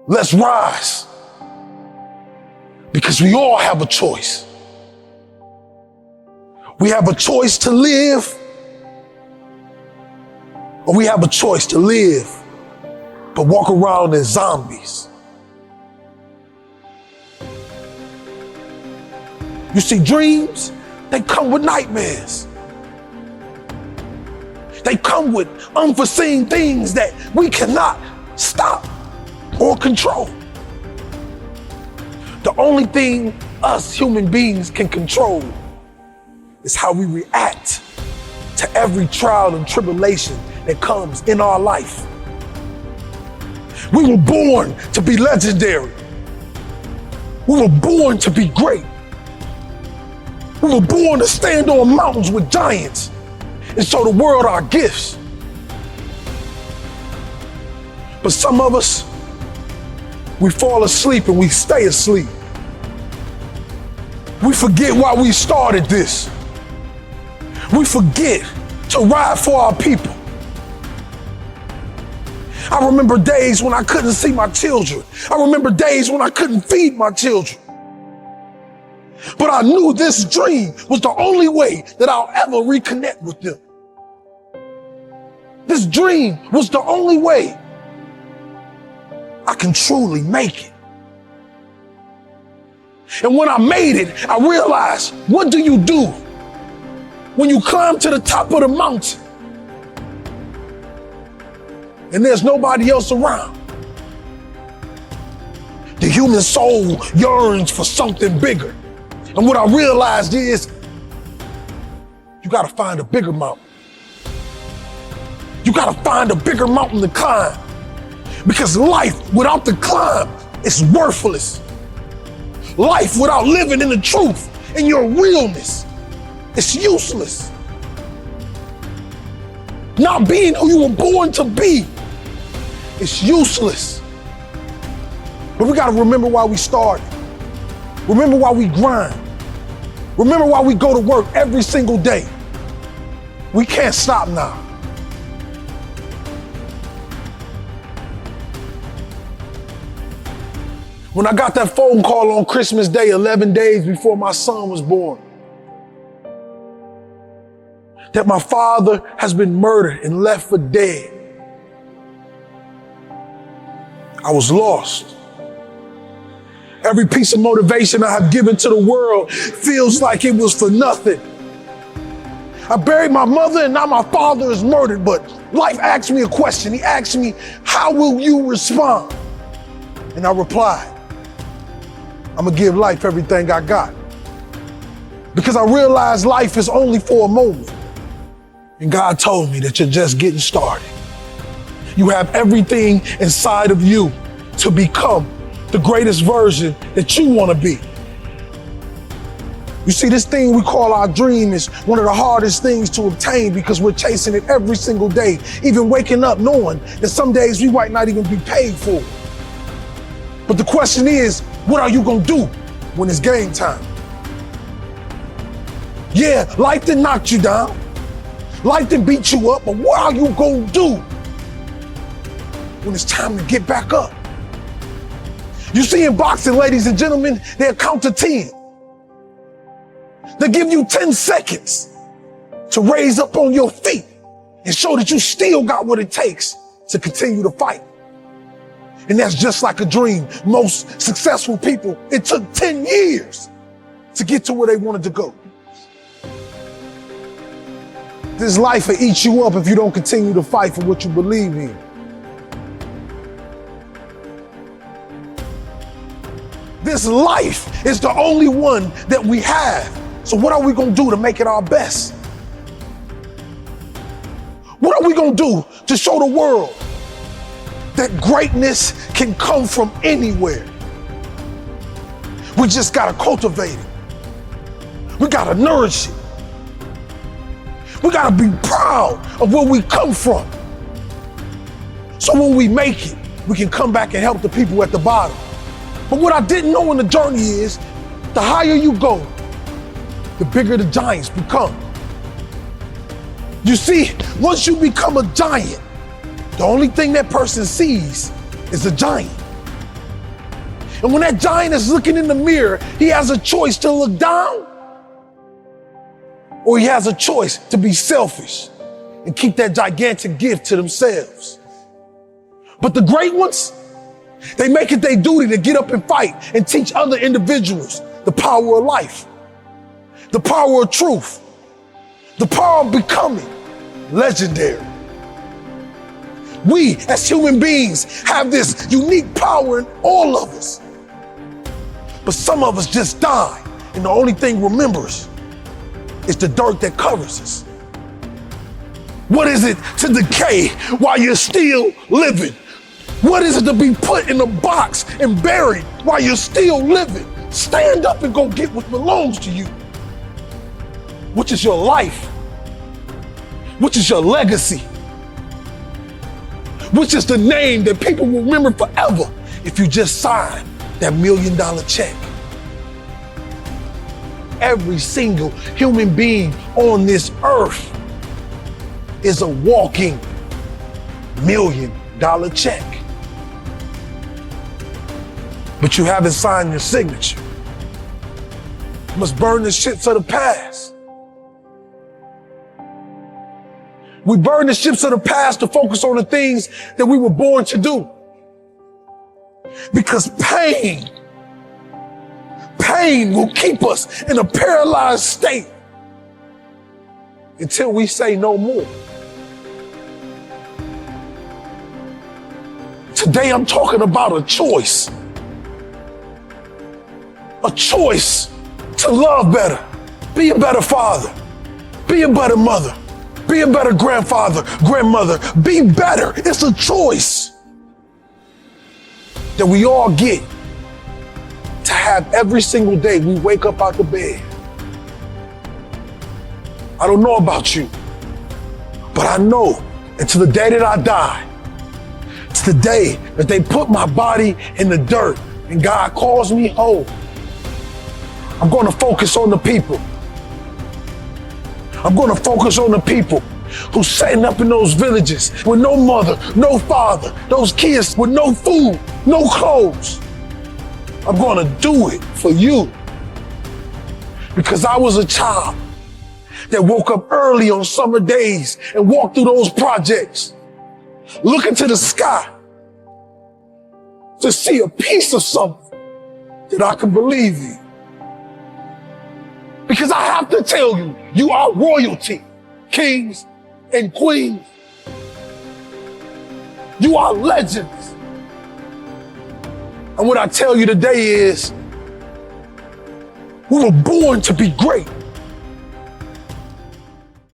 Let's rise. Because we all have a choice. We have a choice to live, or we have a choice to live, but walk around as zombies. You see, dreams, they come with nightmares. They come with unforeseen things that we cannot stop or control. The only thing us human beings can control is how we react to every trial and tribulation that comes in our life. We were born to be legendary. We were born to be great. We were born to stand on mountains with giants and show the world our gifts. But some of us, we fall asleep and we stay asleep. We forget why we started this. We forget to ride for our people. I remember days when I couldn't see my children. I remember days when I couldn't feed my children. But I knew this dream was the only way that I'll ever reconnect with them. This dream was the only way I can truly make it. And when I made it, I realized, what do you do when you climb to the top of the mountain and there's nobody else around? The human soul yearns for something bigger. And what I realized is, you gotta find a bigger mountain. You gotta find a bigger mountain to climb. Because life without the climb is worthless. Life without living in the truth and your realness is useless. Not being who you were born to be is useless. But we gotta remember why we started. Remember why we grind. Remember why we go to work every single day. We can't stop now. When I got that phone call on Christmas Day, 11 days before my son was born, that my father has been murdered and left for dead, I was lost. Every piece of motivation I have given to the world feels like it was for nothing. I buried my mother and now my father is murdered, but life asked me a question. He asked me, how will you respond? And I replied, I'm gonna give life everything I got. Because I realized life is only for a moment. And God told me that you're just getting started. You have everything inside of you to become the greatest version that you want to be. You see, this thing we call our dream is one of the hardest things to obtain because we're chasing it every single day, even waking up knowing that some days we might not even be paid for it. But the question is, what are you gonna do when it's game time? Yeah, life done knocked you down. Life done beat you up, but what are you gonna do when it's time to get back up? You see, in boxing, ladies and gentlemen, they'll count to 10. They give you 10 seconds to raise up on your feet and show that you still got what it takes to continue to fight. And that's just like a dream. Most successful people, it took 10 years to get to where they wanted to go. This life will eat you up if you don't continue to fight for what you believe in. This life is the only one that we have. So what are we gonna do to make it our best? What are we gonna do to show the world that greatness can come from anywhere? We just gotta cultivate it. We gotta nourish it. We gotta be proud of where we come from. So when we make it, we can come back and help the people at the bottom. But what I didn't know in the journey is, the higher you go, the bigger the giants become. You see, once you become a giant, the only thing that person sees is a giant. And when that giant is looking in the mirror, he has a choice to look down, or he has a choice to be selfish and keep that gigantic gift to themselves. But the great ones, they make it their duty to get up and fight and teach other individuals the power of life, the power of truth, the power of becoming legendary. We, as human beings, have this unique power in all of us. But some of us just die, and the only thing remembers is the dirt that covers us. What is it to decay while you're still living? What is it to be put in a box and buried while you're still living? Stand up and go get what belongs to you, which is your life, which is your legacy, which is the name that people will remember forever if you just sign that $1 million check. Every single human being on this earth is a walking $1 million check. But you haven't signed your signature. You must burn the ships of the past. We burn the ships of the past to focus on the things that we were born to do. Because pain will keep us in a paralyzed state until we say no more. Today I'm talking about a choice. A choice to love better, be a better father, be a better mother, be a better grandfather, grandmother, be better. It's a choice that we all get to have every single day we wake up out the bed. I don't know about you, but I know until the day that I die, it's the day that they put my body in the dirt and God calls me home. I'm going to focus on the people. I'm going to focus on the people who's setting up in those villages with no mother, no father, those kids with no food, no clothes. I'm going to do it for you because I was a child that woke up early on summer days and walked through those projects, looking to the sky to see a piece of something that I can believe in. Because I have to tell you, you are royalty, kings and queens. You are legends. And what I tell you today is, we were born to be great.